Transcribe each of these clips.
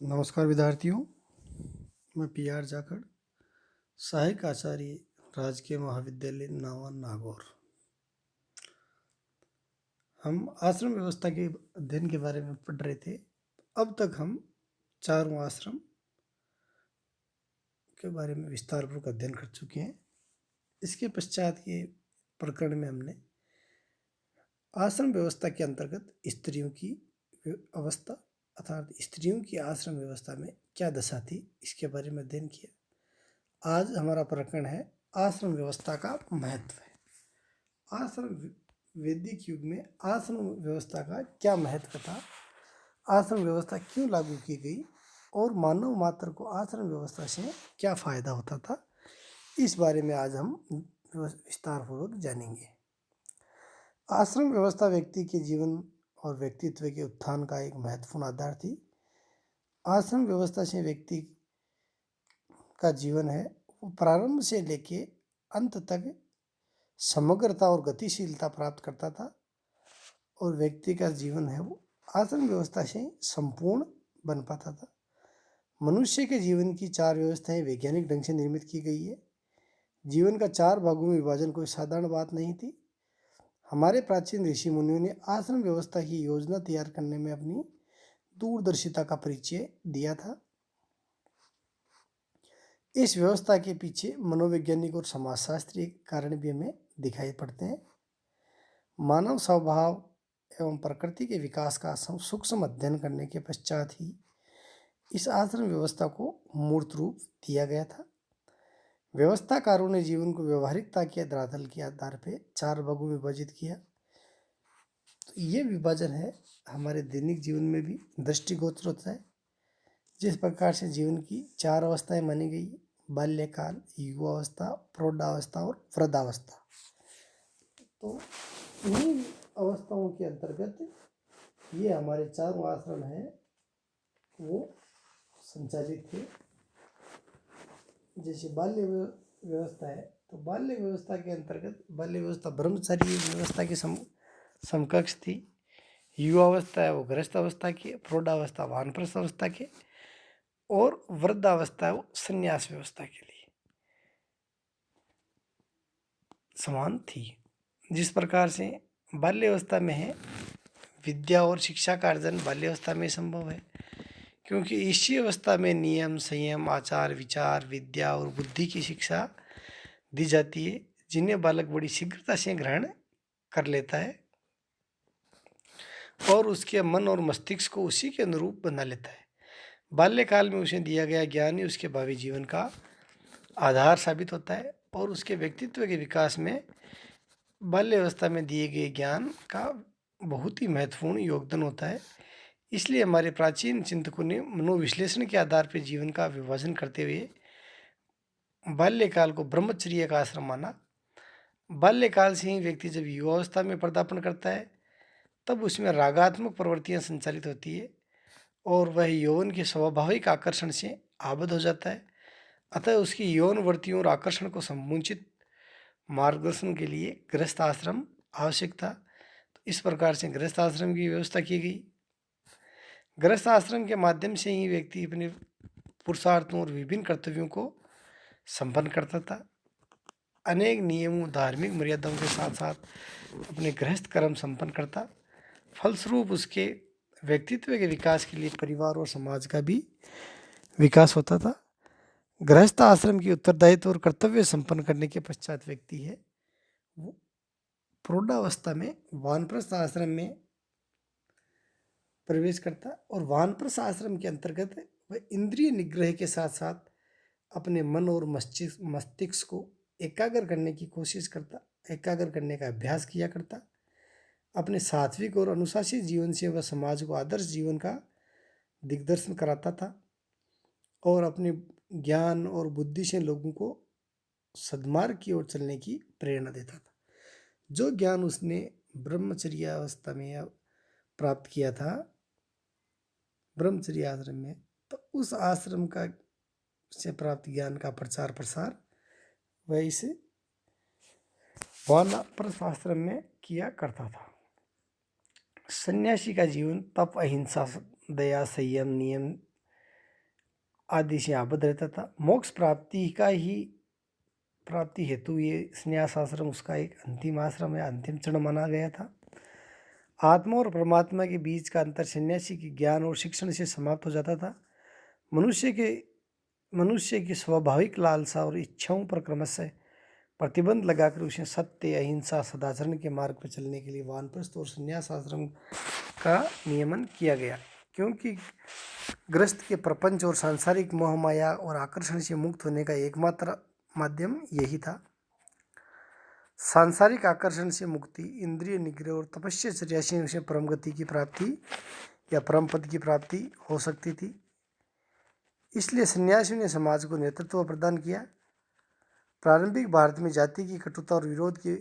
नमस्कार विद्यार्थियों, मैं पी.आर. जाखड़, सहायक आचार्य, राजकीय महाविद्यालय नावा नागौर। हम आश्रम व्यवस्था के अध्ययन के बारे में पढ़ रहे थे। अब तक हम चारों आश्रम के बारे में विस्तारपूर्वक अध्ययन कर चुके हैं। इसके पश्चात के प्रकरण में हमने आश्रम व्यवस्था के अंतर्गत स्त्रियों की अवस्था अर्थात स्त्रियों की आश्रम व्यवस्था में क्या दशा थी, इसके बारे में अध्ययन किया। आज हमारा प्रकरण है आश्रम व्यवस्था का महत्व। आश्रम वैदिक युग में आश्रम व्यवस्था का क्या महत्व था, आश्रम व्यवस्था क्यों लागू की गई और मानव मात्र को आश्रम व्यवस्था से क्या फायदा होता था, इस बारे में आज हम विस्तारपूर्वक जानेंगे। आश्रम व्यवस्था व्यक्ति के जीवन और व्यक्तित्व के उत्थान का एक महत्वपूर्ण आधार थी। आश्रम व्यवस्था से व्यक्ति का जीवन है वो प्रारंभ से लेके अंत तक समग्रता और गतिशीलता प्राप्त करता था और व्यक्ति का जीवन है वो आश्रम व्यवस्था से संपूर्ण बन पाता था। मनुष्य के जीवन की चार व्यवस्थाएं वैज्ञानिक ढंग से निर्मित की गई है। जीवन का चार भागों में विभाजन कोई साधारण बात नहीं थी। हमारे प्राचीन ऋषि मुनियों ने आश्रम व्यवस्था की योजना तैयार करने में अपनी दूरदर्शिता का परिचय दिया था। इस व्यवस्था के पीछे मनोवैज्ञानिक और समाजशास्त्रीय कारण भी हमें दिखाई पड़ते हैं। मानव स्वभाव एवं प्रकृति के विकास का सूक्ष्म अध्ययन करने के पश्चात ही इस आश्रम व्यवस्था को मूर्त रूप दिया गया था। व्यवस्थाकारों ने जीवन को व्यवहारिकता के धरातल के आधार पर चार भागों में विभाजित किया। तो ये विभाजन है हमारे दैनिक जीवन में भी दृष्टिगोचर होता है। जिस प्रकार से जीवन की चार अवस्थाएं मानी गई, बाल्यकाल, युवावस्था, प्रौढ़ावस्था और वृद्धावस्था। तो इन्हीं अवस्थाओं के अंतर्गत ये हमारे चारों आश्रम हैं वो संचालित थे। जैसे बाल्य व्यवस्था है तो बाल्य व्यवस्था के अंतर्गत बाल्य व्यवस्था ब्रह्मचर्य व्यवस्था की समकक्ष थी। युवावस्था है वो गृहस्थ अवस्था की, प्रौढ़ावस्था वानप्रस्थ अवस्था के और वृद्धावस्था है वो संन्यास व्यवस्था के लिए समान थी। जिस प्रकार से बाल्यावस्था में है विद्या और शिक्षा का अर्जन बाल्यावस्था में संभव है, क्योंकि इसी अवस्था में नियम, संयम, आचार, विचार, विद्या और बुद्धि की शिक्षा दी जाती है, जिन्हें बालक बड़ी शीघ्रता से ग्रहण कर लेता है और उसके मन और मस्तिष्क को उसी के अनुरूप बना लेता है। बाल्यकाल में उसे दिया गया ज्ञान ही उसके भावी जीवन का आधार साबित होता है और उसके व्यक्तित्व के विकास में बाल्यावस्था में दिए गए ज्ञान का बहुत ही महत्वपूर्ण योगदान होता है। इसलिए हमारे प्राचीन चिंतकों ने मनोविश्लेषण के आधार पर जीवन का विभाजन करते हुए बाल्यकाल को ब्रह्मचर्य का आश्रम माना। बाल्यकाल से ही व्यक्ति जब युवावस्था में पदार्पण करता है तब उसमें रागात्मक प्रवृत्तियां संचालित होती है और वह यौवन के स्वाभाविक आकर्षण से आबद्ध हो जाता है। अतः उसकी यौन वृत्तियों और आकर्षण को समुचित मार्गदर्शन के लिए गृहस्थ आश्रम आवश्यक था। तो इस प्रकार से गृहस्थ आश्रम की व्यवस्था की गई। गृहस्थ आश्रम के माध्यम से ही व्यक्ति अपने पुरुषार्थों और विभिन्न कर्तव्यों को संपन्न करता था। अनेक नियमों, धार्मिक मर्यादाओं के साथ साथ अपने गृहस्थ कर्म संपन्न करता। फलस्वरूप उसके व्यक्तित्व के विकास के लिए परिवार और समाज का भी विकास होता था। गृहस्थ आश्रम की उत्तरदायित्व और कर्तव्य संपन्न करने के पश्चात व्यक्ति है वो प्रौढ़ावस्था में वानप्रस्थ आश्रम में प्रवेश करता और वानप्रस्थ आश्रम के अंतर्गत वह इंद्रिय निग्रह के साथ साथ अपने मन और मस्तिष्क को एकाग्र करने की कोशिश करता, एकाग्र करने का अभ्यास किया करता। अपने सात्विक और अनुशासित जीवन से वह समाज को आदर्श जीवन का दिग्दर्शन कराता था और अपने ज्ञान और बुद्धि से लोगों को सद्मार्ग की ओर चलने की प्रेरणा देता था। जो ज्ञान उसने ब्रह्मचर्य अवस्था में प्राप्त किया था ब्रह्मचर्य आश्रम में, तो उस आश्रम का से प्राप्त ज्ञान का प्रचार प्रसार वह इसे वानप्रस्थ आश्रम में किया करता था। सन्यासी का जीवन तप, अहिंसा, दया, संयम, नियम आदि से आबद्ध रहता था। मोक्ष प्राप्ति हेतु ये संन्यास आश्रम उसका एक अंतिम आश्रम है, अंतिम चरण माना गया था। आत्मा और परमात्मा के बीच का अंतर सन्यासी के ज्ञान और शिक्षण से समाप्त हो जाता था। मनुष्य की स्वाभाविक लालसा और इच्छाओं पर क्रमशः प्रतिबंध लगाकर उसे सत्य, अहिंसा, सदाचरण के मार्ग पर चलने के लिए वानप्रस्थ और संन्यास आश्रम का नियमन किया गया, क्योंकि ग्रस्त के प्रपंच और सांसारिक मोह माया और आकर्षण से मुक्त होने का एकमात्र माध्यम यही था। सांसारिक आकर्षण से मुक्ति, इंद्रिय निग्रह और तपस्या से उसे परम गति की प्राप्ति या परम पद की प्राप्ति हो सकती थी। इसलिए सन्यासियों ने समाज को नेतृत्व प्रदान किया। प्रारंभिक भारत में जाति की कटुता और विरोध के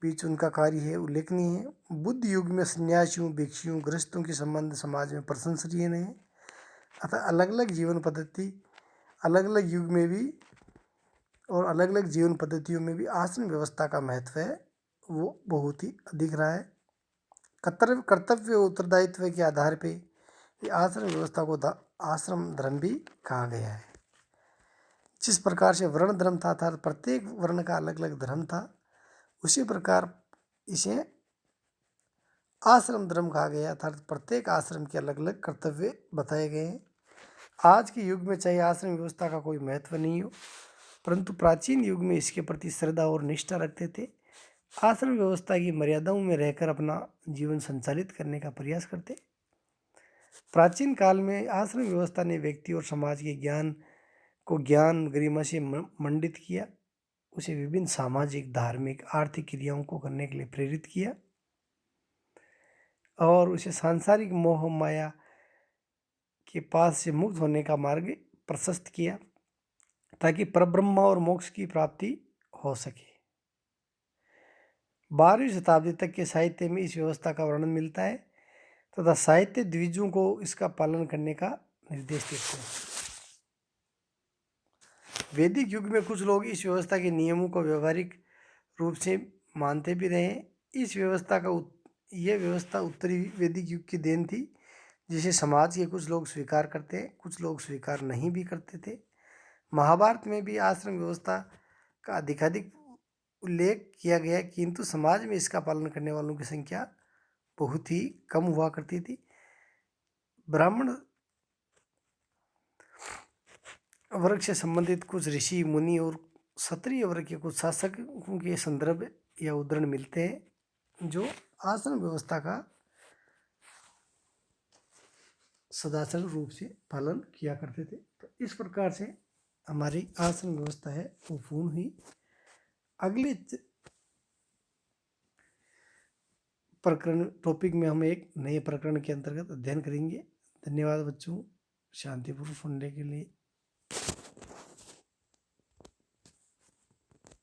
बीच उनका कार्य है उल्लेखनीय है। बुद्ध युग में सन्यासियों, भिक्षुओं, गृहस्थों के संबंध समाज में प्रशंसनीय है। अतः अलग अलग जीवन पद्धति, अलग अलग युग में भी और अलग अलग जीवन पद्धतियों में भी आश्रम व्यवस्था का महत्व है वो बहुत ही अधिक रहा है। कर्तव्य और उत्तरदायित्व के आधार पे ये आश्रम व्यवस्था को आश्रम धर्म भी कहा गया है। जिस प्रकार से वर्ण धर्म था अर्थात प्रत्येक वर्ण का अलग अलग धर्म था, उसी प्रकार इसे आश्रम धर्म कहा गया अर्थात प्रत्येक आश्रम के अलग अलग कर्तव्य बताए गए हैं। आज के युग में चाहे आश्रम व्यवस्था का कोई महत्व नहीं हो, परंतु प्राचीन युग में इसके प्रति श्रद्धा और निष्ठा रखते थे। आश्रम व्यवस्था की मर्यादाओं में रहकर अपना जीवन संचालित करने का प्रयास करते। प्राचीन काल में आश्रम व्यवस्था ने व्यक्ति और समाज के ज्ञान गरिमा से मंडित किया, उसे विभिन्न सामाजिक, धार्मिक, आर्थिक क्रियाओं को करने के लिए प्रेरित किया और उसे सांसारिक मोह माया के पास से मुक्त होने का मार्ग प्रशस्त किया ताकि परब्रह्म और मोक्ष की प्राप्ति हो सके। 12वीं शताब्दी तक के साहित्य में इस व्यवस्था का वर्णन मिलता है तथा साहित्य द्विजों को इसका पालन करने का निर्देश देते हैं। वैदिक युग में कुछ लोग इस व्यवस्था के नियमों को व्यवहारिक रूप से मानते भी रहे। यह व्यवस्था उत्तरी वैदिक युग की देन थी, जिसे समाज के कुछ लोग स्वीकार करते, कुछ लोग स्वीकार नहीं भी करते थे। महाभारत में भी आश्रम व्यवस्था का अधिकाधिक उल्लेख किया गया, किंतु समाज में इसका पालन करने वालों की संख्या बहुत ही कम हुआ करती थी। ब्राह्मण वर्ग से संबंधित कुछ ऋषि मुनि और क्षत्रिय वर्ग के कुछ शासकों के संदर्भ या उदाहरण मिलते हैं जो आश्रम व्यवस्था का सदाचरण रूप से पालन किया करते थे। तो इस प्रकार से हमारी आश्रम व्यवस्था है वो पूर्ण हुई। अगले प्रकरण टॉपिक में हम एक नए प्रकरण के अंतर्गत अध्ययन करेंगे। धन्यवाद बच्चों, शांतिपूर्वक सुनने के लिए।